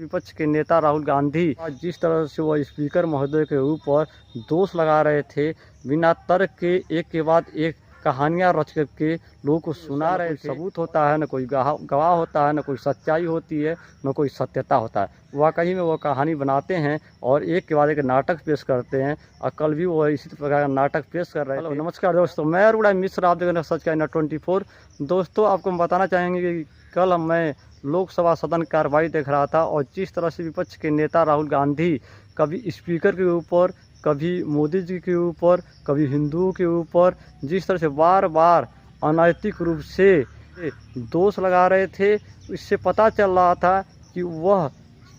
विपक्ष के नेता राहुल गांधी आज जिस तरह से वह स्पीकर महोदय के ऊपर दोष लगा रहे थे, बिना तर्क के एक के बाद एक कहानियां रच करके लोगों को सुना रहे थे। सबूत होता है, न कोई गवाह होता है, न कोई सच्चाई होती है, न कोई सत्यता होता है। वाकई में वो कहानी बनाते हैं और एक के बाद एक नाटक पेश करते हैं और कल भी वो इसी प्रकार का नाटक पेश कर रहे थे। नमस्कार दोस्तों, मैं अरुणा मिश्र, आप देख रहे हैं सच का 24। दोस्तों, आपको हम बताना चाहेंगे कि कल मैं लोकसभा सदन कार्रवाई देख रहा था और जिस तरह से विपक्ष के नेता राहुल गांधी कभी स्पीकर के ऊपर, कभी मोदी जी के ऊपर, कभी हिंदुओं के ऊपर जिस तरह से बार बार अनैतिक रूप से दोष लगा रहे थे, इससे पता चल रहा था कि वह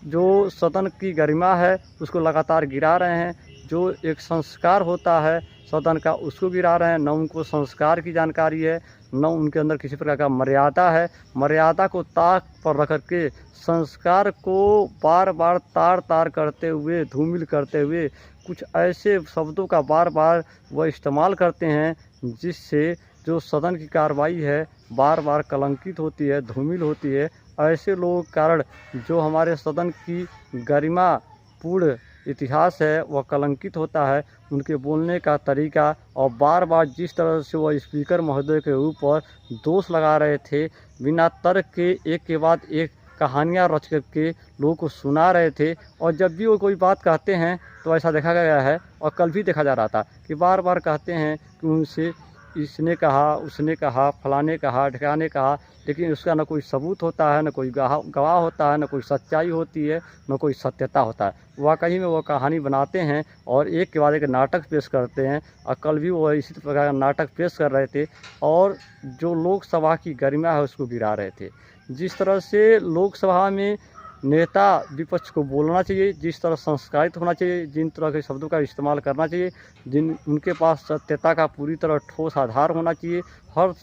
जो सदन की गरिमा है उसको लगातार गिरा रहे हैं। जो एक संस्कार होता है सदन का, उसको गिरा रहे हैं। न उनको संस्कार की जानकारी है, न उनके अंदर किसी प्रकार का मर्यादा है। मर्यादा को ताक पर रख के संस्कार को बार बार तार करते हुए, धूमिल करते हुए कुछ ऐसे शब्दों का बार बार वह इस्तेमाल करते हैं जिससे जो सदन की कार्रवाई है बार बार कलंकित होती है, धूमिल होती है। ऐसे लोगों के कारण जो हमारे सदन की गरिमा पूर्ण इतिहास है वह कलंकित होता है। उनके बोलने का तरीका और बार बार जिस तरह से वह स्पीकर महोदय के ऊपर दोष लगा रहे थे, बिना तर्क के एक के बाद एक कहानियां रच करके लोगों को सुना रहे थे। और जब भी वो कोई बात कहते हैं तो ऐसा देखा गया है और कल भी देखा जा रहा था कि बार बार कहते हैं कि उनसे इसने कहा, उसने कहा, फलाने कहा, ढिकाने कहा, लेकिन उसका न कोई सबूत होता है, न कोई गवाह होता है, न कोई सच्चाई होती है, न कोई सत्यता होता है। वाकई में वो कहानी बनाते हैं और एक के बाद एक नाटक पेश करते हैं और कल भी वो इसी प्रकार का नाटक पेश कर रहे थे और जो लोकसभा की गरिमा है उसको गिरा रहे थे। जिस तरह से लोकसभा में नेता विपक्ष को बोलना चाहिए, जिस तरह संस्कारित होना चाहिए, जिन तरह के शब्दों का इस्तेमाल करना चाहिए, जिन उनके पास सत्यता का पूरी तरह ठोस आधार होना चाहिए, हर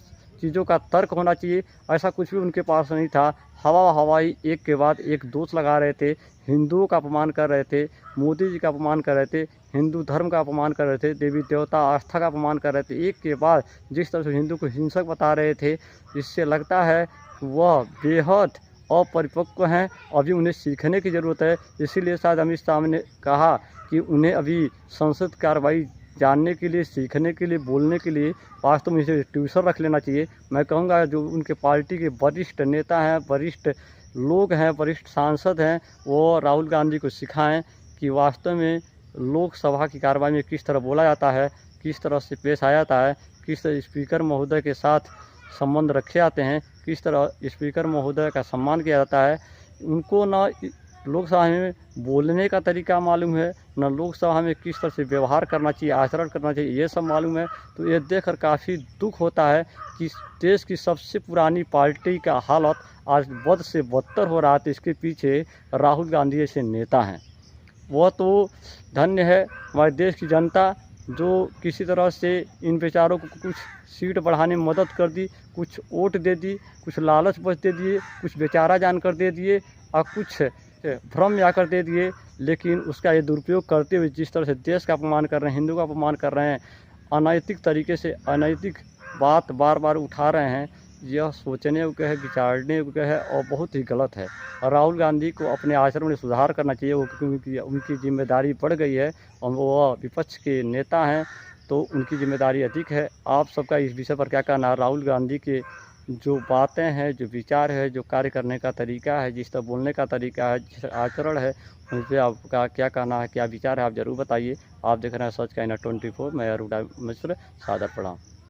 चीज़ों का तर्क होना चाहिए, ऐसा कुछ भी उनके पास नहीं था। हवाई एक के बाद एक दोष लगा रहे थे, हिंदुओं का अपमान कर रहे थे, मोदी जी का अपमान कर रहे थे, हिंदू धर्म का अपमान कर रहे थे, देवी देवता आस्था का अपमान कर रहे थे। एक के बाद जिस तरह से हिंदू को हिंसक बता रहे थे, इससे लगता है वह बेहद अपरिपक्व हैं। अभी उन्हें सीखने की ज़रूरत है। इसीलिए शायद अमित शाह ने कहा कि उन्हें अभी संसद कार्रवाई जानने के लिए, सीखने के लिए, बोलने के लिए वास्तव में इसे ट्यूशन रख लेना चाहिए। मैं कहूँगा जो उनके पार्टी के वरिष्ठ नेता हैं, वरिष्ठ लोग हैं, वरिष्ठ सांसद हैं, वो राहुल गांधी को सिखाएं कि वास्तव में लोकसभा की कार्रवाई में किस तरह बोला जाता है, किस तरह से पेश आया जाता है, किस तरह स्पीकर महोदय के साथ संबंध रखे जाते हैं, किस तरह स्पीकर महोदय का सम्मान किया जाता है। उनको न लोकसभा में बोलने का तरीका मालूम है, न लोकसभा में किस तरह से व्यवहार करना चाहिए, आचरण करना चाहिए, ये सब मालूम है। तो ये देखकर काफ़ी दुख होता है कि देश की सबसे पुरानी पार्टी का हालत आज बद से बदतर हो रहा है। तो इसके पीछे राहुल गांधी जैसे नेता हैं। वह तो धन्य है हमारे देश की जनता जो किसी तरह से इन बेचारों को कुछ सीट बढ़ाने में मदद कर दी, कुछ वोट दे दी, कुछ लालच बच दे दिए, कुछ बेचारा जानकर दे दिए और कुछ भ्रम में आकर दे दिए। लेकिन उसका ये दुरुपयोग करते हुए जिस तरह से देश का अपमान कर रहे हैं, हिंदू का अपमान कर रहे हैं, अनैतिक तरीके से अनैतिक बात बार बार उठा रहे हैं, यह सोचने योग्य है, विचारने योग्य है और बहुत ही गलत है। और राहुल गांधी को अपने आचरण में सुधार करना चाहिए, वो क्योंकि उनकी जिम्मेदारी बढ़ गई है और वो विपक्ष के नेता हैं तो उनकी जिम्मेदारी अधिक है। आप सबका इस विषय पर क्या कहना है? राहुल गांधी के जो बातें हैं, जो विचार है, जो कार्य करने का तरीका है, जिस तरह बोलने का तरीका है, जिस आचरण है, उन पर आपका क्या कहना है, क्या विचार है, आप ज़रूर बताइए। आप देख रहे हैं सच का 24। मैं अरुणा मिश्र, सादर प्रणाम।